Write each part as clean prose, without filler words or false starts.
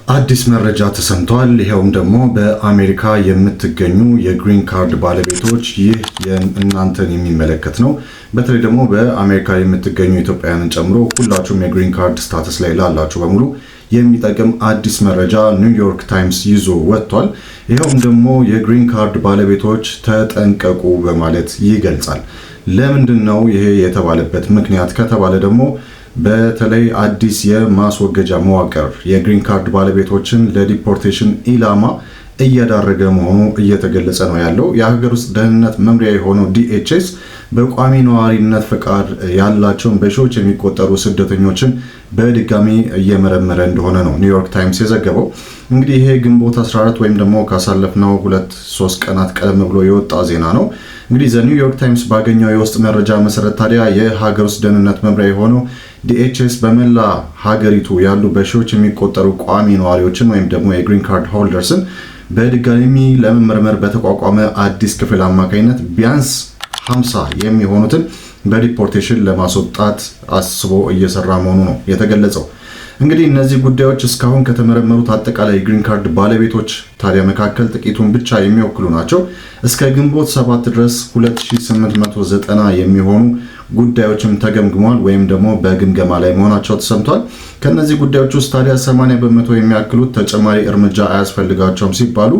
አዲስ መረጃ ተሰምቷል። ይሄውም ደግሞ በአሜሪካ የምትገኙ የግሪን ካርድ ባለቤቶች ይህ እናንተን የሚመለከት ነው። በተለይ ደግሞ በአሜሪካ የምትገኙ ኢትዮጵያውያንን ጨምሮ ሁላችሁም የግሪን ካርድ ስታተስ ላይ ላላችሁ በሙሉ የሚጠቅም አዲስ መረጃ ኒውዮርክ ታይምስ ይዞ ወጥቷል። ይሄውም ደግሞ የግሪን ካርድ ባለቤቶች ተጠንቀቁ በማለት ይገልጻል። ለምንድን ነው ይሄ የተባለበት ምክንያት ከተባለ ደግሞ በተለይ አዲስ የማስወገጃ መዋቅር የግሪን ካርድ ባለቤቶችን ለዲፖርቴሽን ኢላማ እያዳረገ መሆኑ እየተገለጸ ነው ያለው። የሀገር ውስጥ ደህንነት መምሪያ የሆነው DHS በቋሚ ነዋሪነት ፈቃድ ያላቸውን በሺዎች የሚቆጠሩ ስደተኞችን በድጋሚ እየመረመረ እንደሆነ ነው ኒውዮርክ ታይምስ የዘገበው። እንግዲህ ይሄ ግንቦት 14 ወይም ደግሞ ካሳለፍነው 2-3 ቀናት ቀደም ብሎ የወጣ ዜና ነው። እንግዲህ ኒውዮርክ ታይምስ ባገኘው የውስጥ መረጃ መሰረት ታዲያ የሀገር ውስጥ ደህንነት መምሪያ የሆነው DHS በመላ ሀገሪቱ ያሉ በሺዎች የሚቆጠሩ ቋሚ ነዋሪዎችን ወይም ደግሞ የግሪን ካርድ ሆልደርስን በድጋሚ ለመመርመር በተቋቋመ አዲስ ክፍል አማካኝነት ቢያንስ 50 የሚሆኑትን በዲፖርቴሽን ለማስወጣት አስቦ እየሰራ መሆኑ ነው የተገለጸው። እንግዲህ እነዚህ ጉዳዮች እስካሁን ከተመረመሩት አጠቃላይ ግሪን ካርድ ባለቤቶች ታዲያ መካከል ጥቂቱን ብቻ የሚወክሉ ናቸው። እስከ ግንቦት 7 ድረስ 2890 የሚሆኑ ጉዳዮችም ተገምግሟል ወይም ደግሞ በግምገማ ላይ መሆናቸው ተሰምቷል። ከነዚህ ጉዳዮች ውስጥ ታዲያ 80% የሚያክሉት ተጨማሪ እርምጃ አያስፈልጋቸውም ሲባሉ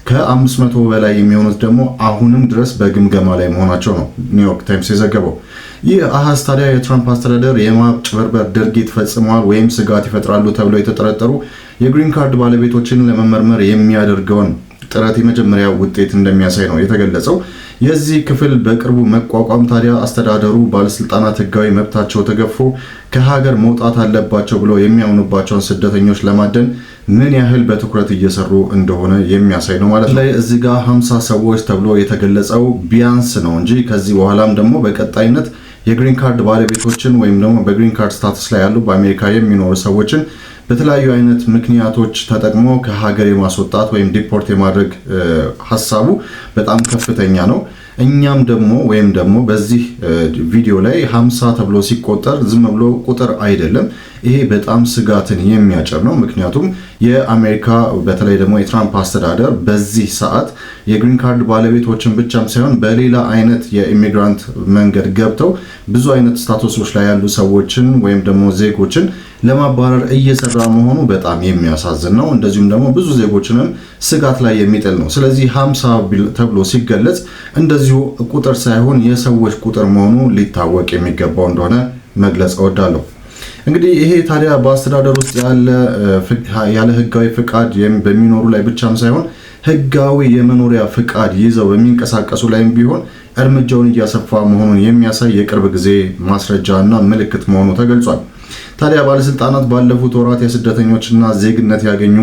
ከ500 በላይ የሚሆኑት ደግሞ አሁንም ድረስ በግምገማ ላይ መሆናቸው ነው ኒውዮርክ ታይምስ የዘገበው። ይህ አሃዝ ታዲያ የትራምፕ አስተዳደር የማጭበርበር ድርጊት ፈጽመዋል ወይም ስጋት ይፈጥራሉ ተብለው የተጠረጠሩ የግሪን ካርድ ባለቤቶችን ለመመርመር የሚያደርገውን ጥረት የመጀመሪያ ውጤት እንደሚያሳይ ነው የተገለጸው። የዚህ ክፍል በቅርቡ መቋቋም ታዲያ አስተዳደሩ ባለስልጣናት ህጋዊ መብታቸው ተገፎ ከሀገር መውጣት አለባቸው ብለው የሚያምኑባቸውን ስደተኞች ለማደን ምን ያህል በትኩረት እየሰሩ እንደሆነ የሚያሳይ ነው ማለት ነው። እዚህ ጋር 50 ሰዎች ተብሎ የተገለጸው ቢያንስ ነው እንጂ ከዚህ በኋላም ደግሞ በቀጣይነት የግሪን ካርድ ባለቤቶችን ወይም ደግሞ በግሪን ካርድ ስታተስ ላይ ያሉ በአሜሪካ የሚኖሩ ሰዎችን በተለያዩ አይነት ምክንያቶች ተጠቅሞ ከሀገር የማስወጣት ወይም ዲፖርት የማድረግ ሐሳቡ በጣም ከፍተኛ ነው። እኛም ደግሞ በዚህ ቪዲዮ ላይ 50 ተብሎ ሲቆጠር ዝም ብሎ ቁጥር አይደለም። ይሄ በጣም ስጋትን የሚያጭር ነው። ምክንያቱም የአሜሪካ በተለይ ደግሞ የትራምፕ አስተዳደር በዚህ ሰዓት የግሪን ካርድ ባለቤቶችን ብቻም ሳይሆን በሌላ አይነት የኢሚግራንት መንገድ ገብተው ብዙ አይነት ስታቱሶች ላይ ያሉ ሰዎችን ወይም ደግሞ ዜጎችን ለማባረር እየሰራ መሆኑ በጣም የሚያሳዝን ነው። እንደዚሁም ደግሞ ብዙ ዜጎችንም ስጋት ላይ የሚጥል ነው። ስለዚህ 50 ተብሎ ሲገለጽ እንደዚሁ ቁጥር ሳይሆን የሰዎች ቁጥር መሆኑ ሊታወቅ የሚገባው እንደሆነ መግለጽ እወዳለሁ። እንግዲህ ይሄ ታዲያ በአስተዳደር ውስጥ ያለ ህጋዊ ፍቃድ በሚኖሩ ላይ ብቻም ሳይሆን ህጋዊ የመኖሪያ ፍቃድ ይዘው በሚንቀሳቀሱ ላይም ቢሆን እርምጃውን እያሰፋ መሆኑን የሚያሳይ የቅርብ ጊዜ ማስረጃና ምልክት መሆኑ ተገልጿል። ታዲያ ባለስልጣናት ባለፉት ወራት የስደተኞችና ዜግነት ያገኙ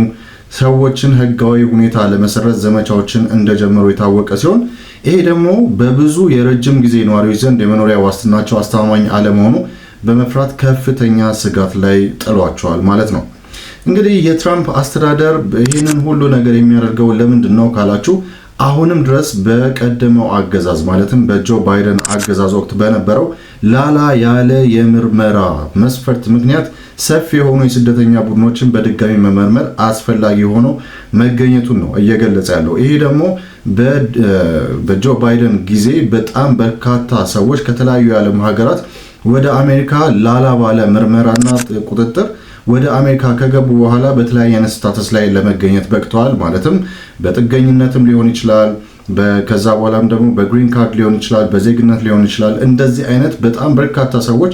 ሰዎችን ህጋዊ ሁኔታ ለመሰረት ዘመቻዎችን እንደጀመሩ የታወቀ ሲሆን ይሄ ደግሞ በብዙ የረጅም ጊዜ ነዋሪዎች ዘንድ የመኖሪያ ዋስትናቸው አስተማማኝ አለመሆኑ በመፍራት ከፍተኛ ስጋት ላይ ጥሏቸዋል ማለት ነው። እንግዲህ የትራምፕ አስተዳደር ይህንን ሁሉ ነገር የሚያደርገው ለምንድን ነው ካላችሁ አሁንም ድረስ በቀደመው አገዛዝ ማለትም በጆ ባይደን አገዛዝ ወቅት በነበረው ላላ ያለ የምርመራ መስፈርት ምክንያት ሰፊ የሆኑ የስደተኛ ቡድኖችን በድጋሚ መመርመር አስፈላጊ ሆኖ መገኘቱን ነው እየገለጸ ያለው። ይሄ ደግሞ በጆ ባይደን ጊዜ በጣም በርካታ ሰዎች ከተለያዩ የዓለም ሀገራት ወደ አሜሪካ ላላ ባለ ምርመራና ቁጥጥር ወደ አሜሪካ ከገቡ በኋላ በተለያየ አይነት ስታተስ ላይ ለመገኘት በቅተዋል። ማለትም በጥገኝነትም ሊሆን ይችላል፣ ከዛ በኋላም ደግሞ በግሪን ካርድ ሊሆን ይችላል፣ በዜግነት ሊሆን ይችላል። እንደዚህ አይነት በጣም በርካታ ሰዎች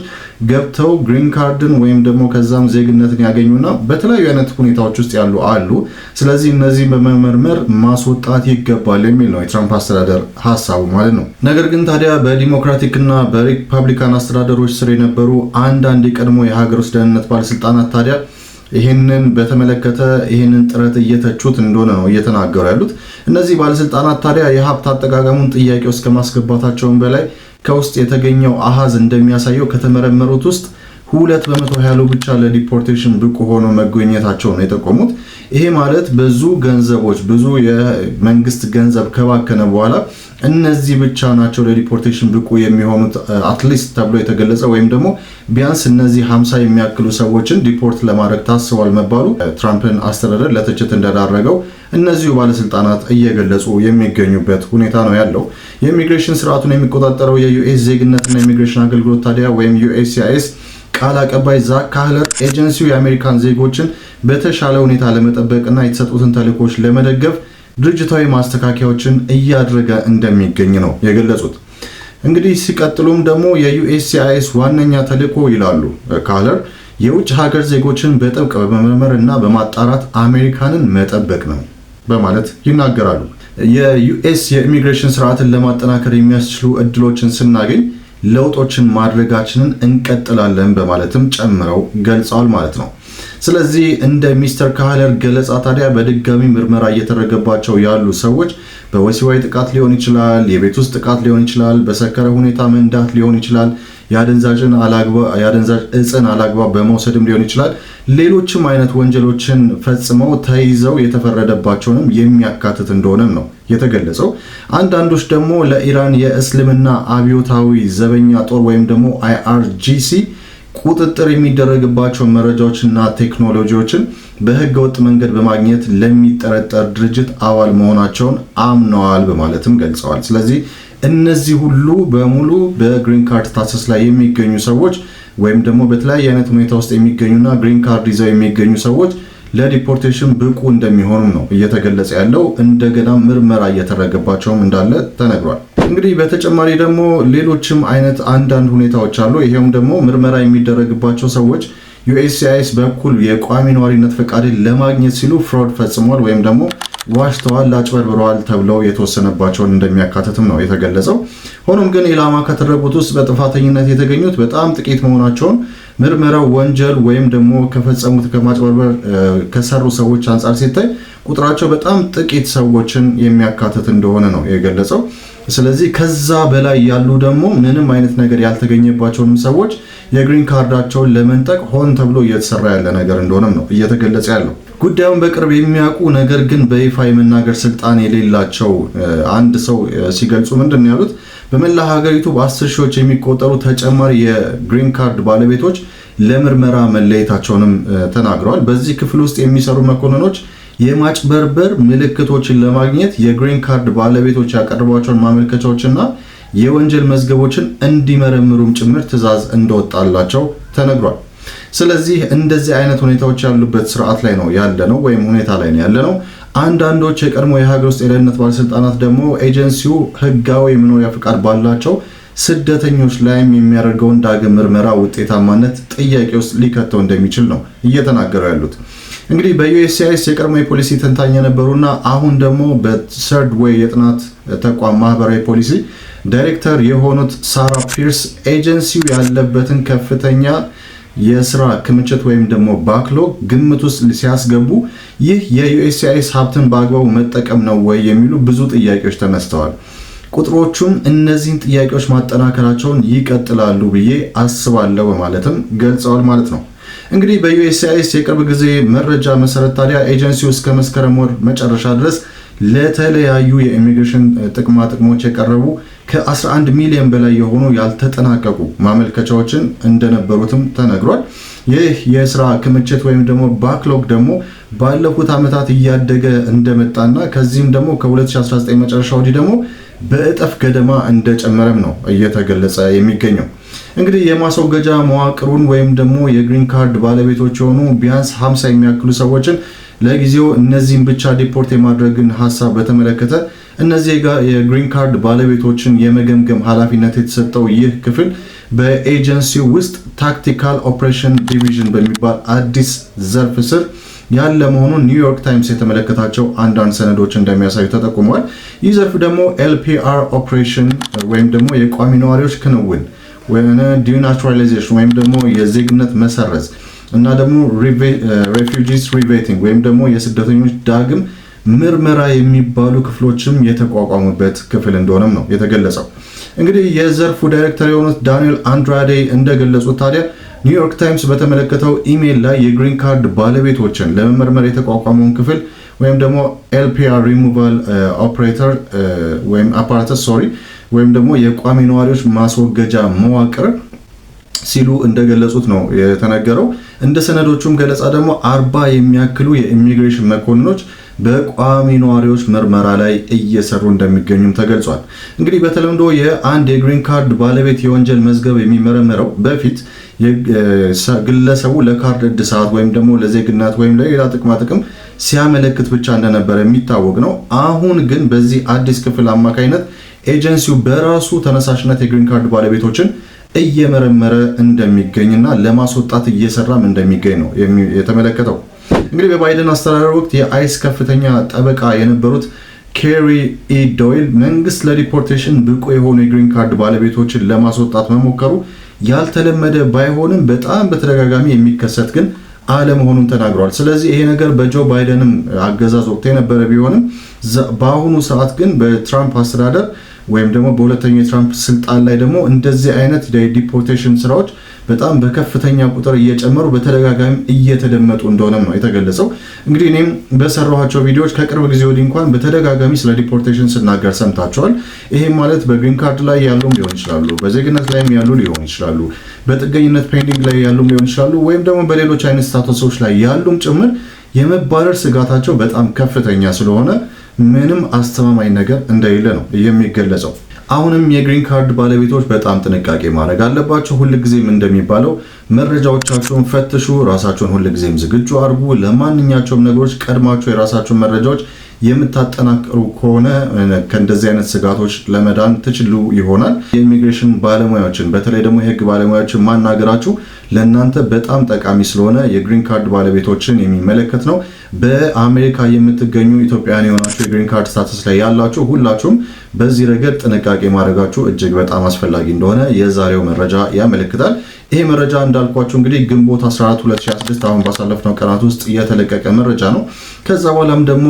ገብተው ግሪን ካርድን ወይም ደግሞ ከዛም ዜግነትን ያገኙና በተለያዩ አይነት ሁኔታዎች ውስጥ ያሉ አሉ። ስለዚህ እነዚህን በመመርመር ማስወጣት ይገባል የሚል ነው የትራምፕ አስተዳደር ሐሳቡ ማለት ነው። ነገር ግን ታዲያ በዲሞክራቲክ እና በሪፐብሊካን አስተዳደሮች ስር የነበሩ አንዳንድ የቀድሞ የሀገር ውስጥ ደህንነት ባለስልጣናት ታዲያ ይህንን በተመለከተ ይህንን ጥረት እየተቹት እንደሆነ ነው እየተናገሩ ያሉት። እነዚህ ባለስልጣናት ታዲያ የሀብት አጠቃቀሙን ጥያቄ ውስጥ ከማስገባታቸውን በላይ ከውስጥ የተገኘው አሃዝ እንደሚያሳየው ከተመረመሩት ውስጥ 2% ያህሉ ብቻ ለዲፖርቴሽን ብቁ ሆኖ መገኘታቸው ነው የጠቆሙት። ይሄ ማለት ብዙ ገንዘቦች ብዙ የመንግስት ገንዘብ ከባከነ በኋላ እነዚህ ብቻ ናቸው ለዲፖርቴሽን ብቁ የሚሆኑት አትሊስት ተብሎ የተገለጸ ወይም ደግሞ ቢያንስ እነዚህ 50 የሚያክሉ ሰዎችን ዲፖርት ለማድረግ ታስቧል መባሉ ትራምፕን አስተዳደር ለትችት እንደዳረገው እነዚሁ ባለስልጣናት እየገለጹ የሚገኙበት ሁኔታ ነው ያለው። የኢሚግሬሽን ስርዓቱን የሚቆጣጠረው የዩኤስ ዜግነትና ኢሚግሬሽን አገልግሎት ታዲያ ወይም USCIS ቃል አቀባይ ዛክ ካህለር ኤጀንሲው የአሜሪካን ዜጎችን በተሻለ ሁኔታ ለመጠበቅና የተሰጡትን ተልዕኮች ለመደገፍ ድርጅታዊ ማስተካከያዎችን እያደረገ እንደሚገኝ ነው የገለጹት። እንግዲህ ሲቀጥሉም ደግሞ የUSCIS ዋነኛ ተልዕኮ ይላሉ ካህለር የውጭ ሀገር ዜጎችን በጥብቅ በመመርመር እና በማጣራት አሜሪካንን መጠበቅ ነው በማለት ይናገራሉ። የዩኤስ የኢሚግሬሽን ስርዓትን ለማጠናከር የሚያስችሉ እድሎችን ስናገኝ ለውጦችን ማድረጋችንን እንቀጥላለን በማለትም ጨምረው ገልጸዋል ማለት ነው። ስለዚህ እንደ ሚስተር ካህለር ገለጻ ታዲያ በድጋሚ ምርመራ እየተደረገባቸው ያሉ ሰዎች በወሲባዊ ጥቃት ሊሆን ይችላል፣ የቤት ውስጥ ጥቃት ሊሆን ይችላል፣ በሰከረ ሁኔታ መንዳት ሊሆን ይችላል፣ የአደንዛዥ እጽን አላግባብ በመውሰድም ሊሆን ይችላል፣ ሌሎችም አይነት ወንጀሎችን ፈጽመው ተይዘው የተፈረደባቸውንም የሚያካትት እንደሆነም ነው የተገለጸው። አንዳንዶች ደግሞ ለኢራን የእስልምና አብዮታዊ ዘበኛ ጦር ወይም ደግሞ IRGC ቁጥጥር የሚደረግባቸው መረጃዎችና ቴክኖሎጂዎችን በህገ ወጥ መንገድ በማግኘት ለሚጠረጠር ድርጅት አባል መሆናቸውን አምነዋል በማለትም ገልጸዋል። ስለዚህ እነዚህ ሁሉ በሙሉ በግሪን ካርድ ስታተስ ላይ የሚገኙ ሰዎች ወይም ደግሞ በተለያየ አይነት ሁኔታ ውስጥ የሚገኙና ግሪን ካርድ ይዘው የሚገኙ ሰዎች ለዲፖርቴሽን ብቁ እንደሚሆኑ ነው እየተገለጸ ያለው። እንደገና ምርመራ እየተደረገባቸውም እንዳለ ተነግሯል። እንግዲህ በተጨማሪ ደግሞ ሌሎችም አይነት አንዳንድ ሁኔታዎች አሉ። ይሄውም ደግሞ ምርመራ የሚደረግባቸው ሰዎች USCIS በኩል የቋሚ ነዋሪነት ፈቃድን ለማግኘት ሲሉ ፍሮድ ፈጽመዋል ወይም ደግሞ ዋሽተዋል፣ አጭበርብረዋል ተብለው የተወሰነባቸውን እንደሚያካትትም ነው የተገለጸው። ሆኖም ግን ኢላማ ከተደረጉት ውስጥ በጥፋተኝነት የተገኙት በጣም ጥቂት መሆናቸውን ምርመራው ወንጀል ወይም ደግሞ ከፈጸሙት ከማጭበርበር ከሰሩ ሰዎች አንጻር ሲታይ ቁጥራቸው በጣም ጥቂት ሰዎችን የሚያካትት እንደሆነ ነው የገለጸው። ስለዚህ ከዛ በላይ ያሉ ደግሞ ምንም አይነት ነገር ያልተገኘባቸውንም ሰዎች የግሪን ካርዳቸውን ለመንጠቅ ሆን ተብሎ እየተሰራ ያለ ነገር እንደሆነም ነው እየተገለጸ ያለው። ጉዳዩን በቅርብ የሚያውቁ ነገር ግን በይፋ የመናገር ስልጣን የሌላቸው አንድ ሰው ሲገልጹ ምንድን ነው ያሉት? በመላ ሀገሪቱ በ10 ሺዎች የሚቆጠሩ ተጨማሪ የግሪን ካርድ ባለቤቶች ለምርመራ መለየታቸውንም ተናግረዋል። በዚህ ክፍል ውስጥ የሚሰሩ መኮንኖች የማጭበርበር ምልክቶችን ለማግኘት የግሪን ካርድ ባለቤቶች ያቀረቧቸውን ማመልከቻዎችና የወንጀል መዝገቦችን እንዲመረምሩም ጭምር ትዕዛዝ እንደወጣላቸው ተነግሯል። ስለዚህ እንደዚህ አይነት ሁኔታዎች ያሉበት ስርዓት ላይ ነው ያለነው ወይም ሁኔታ ላይ ነው ያለነው። አንዳንዶች የቀድሞ የሀገር ውስጥ የደህንነት ባለስልጣናት ደግሞ ኤጀንሲው ህጋዊ የመኖሪያ ፍቃድ ባላቸው ስደተኞች ላይም የሚያደርገውን ዳግም ምርመራ ውጤታማነት ጥያቄ ውስጥ ሊከተው እንደሚችል ነው እየተናገሩ ያሉት። እንግዲህ በUSCIS የቀድሞ የፖሊሲ ተንታኝ የነበሩና አሁን ደግሞ በሰርድ ዌይ የጥናት ተቋም ማህበራዊ ፖሊሲ ዳይሬክተር የሆኑት ሳራ ፒርስ ኤጀንሲው ያለበትን ከፍተኛ የስራ ክምችት ወይም ደግሞ ባክሎግ ግምት ውስጥ ሲያስገቡ ይህ የUSCIS ሀብትን በአግባቡ መጠቀም ነው ወይ የሚሉ ብዙ ጥያቄዎች ተነስተዋል። ቁጥሮቹም እነዚህን ጥያቄዎች ማጠናከራቸውን ይቀጥላሉ ብዬ አስባለሁ በማለትም ገልጸዋል ማለት ነው። እንግዲህ በUSCIS የቅርብ ጊዜ መረጃ መሰረት ታዲያ ኤጀንሲው እስከ መስከረም ወር መጨረሻ ድረስ ለተለያዩ የኢሚግሬሽን ጥቅማ ጥቅሞች የቀረቡ ከ11 ሚሊዮን በላይ የሆኑ ያልተጠናቀቁ ማመልከቻዎችን እንደነበሩትም ተነግሯል። ይህ የስራ ክምችት ወይም ደግሞ ባክሎግ ደግሞ ባለፉት ዓመታት እያደገ እንደመጣና ከዚህም ደግሞ ከ2019 መጨረሻ ወዲህ ደግሞ በእጥፍ ገደማ እንደጨመረም ነው እየተገለጸ የሚገኘው። እንግዲህ የማስወገጃ መዋቅሩን ወይም ደግሞ የግሪን ካርድ ባለቤቶች የሆኑ ቢያንስ 50 የሚያክሉ ሰዎችን ለጊዜው እነዚህን ብቻ ዲፖርት የማድረግን ሐሳብ በተመለከተ እነዚህ የግሪን ካርድ ባለቤቶችን የመገምገም ኃላፊነት የተሰጠው ይህ ክፍል በኤጀንሲው ውስጥ ታክቲካል ኦፕሬሽን ዲቪዥን በሚባል አዲስ ዘርፍ ስር ያለ መሆኑን ኒውዮርክ ታይምስ የተመለከታቸው አንዳንድ ሰነዶች እንደሚያሳዩ ተጠቁመዋል። ይህ ዘርፍ ደግሞ LPR ኦፕሬሽን ወይም ደግሞ የቋሚ ነዋሪዎች ክንውን ወይም ዲናቹራላይዜሽን ወይም ደግሞ የዜግነት መሰረዝ እና ደግሞ ሬፊውጂስ ሪቬቲንግ ወይም ደግሞ የስደተኞች ዳግም ምርመራ የሚባሉ ክፍሎችም የተቋቋሙበት ክፍል እንደሆነም ነው የተገለጸው። እንግዲህ የዘርፉ ዳይሬክተር የሆኑት ዳንኤል አንድራዴ እንደገለጹት ታዲያ ኒውዮርክ ታይምስ በተመለከተው ኢሜል ላይ የግሪን ካርድ ባለቤቶችን ለመመርመር የተቋቋመውን ክፍል ወይም ደግሞ ኤልፒአር ሪሙቫል ኦፕሬተር ወይም አፓራተስ ወይም ደግሞ የቋሚ ነዋሪዎች ማስወገጃ መዋቅር ሲሉ እንደገለጹት ነው የተነገረው። እንደ ሰነዶቹም ገለጻ ደግሞ 40 የሚያክሉ የኢሚግሬሽን መኮንኖች በቋሚ ነዋሪዎች ምርመራ ላይ እየሰሩ እንደሚገኙም ተገልጿል። እንግዲህ በተለምዶ የአንድ የግሪን ካርድ ባለቤት የወንጀል መዝገብ የሚመረመረው በፊት ግለሰቡ ለካርድ እድሳት ወይም ደግሞ ለዜግነት ወይም ለሌላ ጥቅማ ጥቅም ሲያመለክት ብቻ እንደነበረ የሚታወቅ ነው። አሁን ግን በዚህ አዲስ ክፍል አማካኝነት ኤጀንሲው በራሱ ተነሳሽነት የግሪን ካርድ ባለቤቶችን እየመረመረ እንደሚገኝና ለማስወጣት እየሰራም እንደሚገኝ ነው የተመለከተው። እንግዲህ በባይደን አስተዳደር ወቅት የአይስ ከፍተኛ ጠበቃ የነበሩት ኬሪ ኢ ዶይል መንግስት ለዲፖርቴሽን ብቁ የሆኑ የግሪን ካርድ ባለቤቶችን ለማስወጣት መሞከሩ ያልተለመደ ባይሆንም በጣም በተደጋጋሚ የሚከሰት ግን አለመሆኑን ተናግረዋል። ስለዚህ ይሄ ነገር በጆ ባይደንም አገዛዝ ወቅት የነበረ ቢሆንም በአሁኑ ሰዓት ግን በትራምፕ አስተዳደር ወይም ደግሞ በሁለተኛው የትራምፕ ስልጣን ላይ ደግሞ እንደዚህ አይነት የዲፖርቴሽን ስራዎች በጣም በከፍተኛ ቁጥር እየጨመሩ በተደጋጋሚ እየተደመጡ እንደሆነም ነው የተገለጸው። እንግዲህ እኔም በሰራኋቸው ቪዲዮዎች ከቅርብ ጊዜ ወዲህ እንኳን በተደጋጋሚ ስለ ዲፖርቴሽን ስናገር ሰምታችኋል። ይሄም ማለት በግሪን ካርድ ላይ ያሉም ሊሆን ይችላሉ፣ በዜግነት ላይም ያሉ ሊሆን ይችላሉ፣ በጥገኝነት ፔንዲንግ ላይ ያሉም ሊሆን ይችላሉ፣ ወይም ደግሞ በሌሎች አይነት ስታተሶች ላይ ያሉም ጭምር የመባረር ስጋታቸው በጣም ከፍተኛ ስለሆነ ምንም አስተማማኝ ነገር እንደሌለ ነው የሚገለጸው። አሁንም የግሪን ካርድ ባለቤቶች በጣም ጥንቃቄ ማድረግ አለባቸው። ሁልጊዜም እንደሚባለው መረጃዎቻቸውን ፈትሹ፣ ራሳቸውን ሁልጊዜም ዝግጁ አድርጉ። ለማንኛቸውም ነገሮች ቀድማቸው የራሳቸውን መረጃዎች የምታጠናቅሩ ከሆነ ከእንደዚህ አይነት ስጋቶች ለመዳን ትችሉ ይሆናል። የኢሚግሬሽን ባለሙያዎችን በተለይ ደግሞ የህግ ባለሙያዎችን ማናገራችሁ ለእናንተ በጣም ጠቃሚ ስለሆነ የግሪን ካርድ ባለቤቶችን የሚመለከት ነው። በአሜሪካ የምትገኙ ኢትዮጵያውያን የሆናችሁ የግሪን ካርድ ስታተስ ላይ ያላችሁ ሁላችሁም በዚህ ረገድ ጥንቃቄ ማድረጋችሁ እጅግ በጣም አስፈላጊ እንደሆነ የዛሬው መረጃ ያመለክታል። ይሄ መረጃ እንዳልኳችሁ እንግዲህ ግንቦት 14 2026 አሁን ባሳለፍነው ቀናት ውስጥ የተለቀቀ መረጃ ነው። ከዛ በኋላም ደግሞ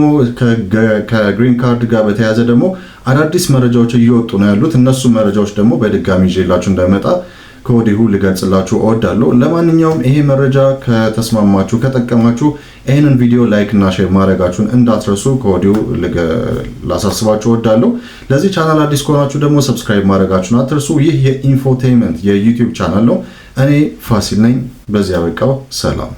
ከግሪን ካርድ ጋር በተያያዘ ደግሞ አዳዲስ መረጃዎች እየወጡ ነው ያሉት። እነሱ መረጃዎች ደግሞ በድጋሚ ይዤላችሁ እንደመጣ ከወዲሁ ልገልጽላችሁ እወዳለሁ። ለማንኛውም ይሄ መረጃ ከተስማማችሁ ከጠቀማችሁ ይህንን ቪዲዮ ላይክ እና ሼር ማድረጋችሁን እንዳትረሱ ከወዲሁ ላሳስባችሁ እወዳለሁ። ለዚህ ቻናል አዲስ ከሆናችሁ ደግሞ ሰብስክራይብ ማድረጋችሁን አትርሱ። ይህ የኢንፎቴይንመንት የዩቲዩብ ቻናል ነው። እኔ ፋሲል ነኝ። በዚያ በቃው። ሰላም።